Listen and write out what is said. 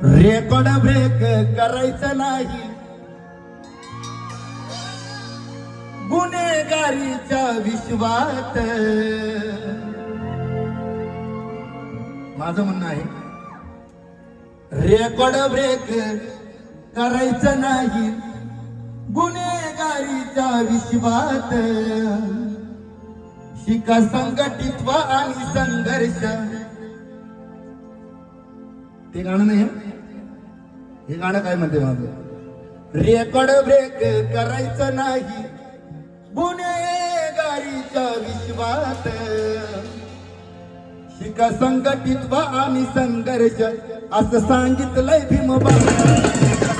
Record break करायचं नाही, गुन्हेगारीच्या विश्वात. माझं म्हणणं आहे रेकॉर्ड ब्रेक करायचं नाही, गुन्हेगारीच्या विश्वात. शिका संघटित आणि संघर्ष. ते गाणं नाही हे गाणं काय म्हणते माझं? रेकॉर्ड ब्रेक करायचं नाही, गुन्हेगारीच्या विश्वात. शिका संघटित आणि संघर्ष असं सांगितलंय भीमबाई.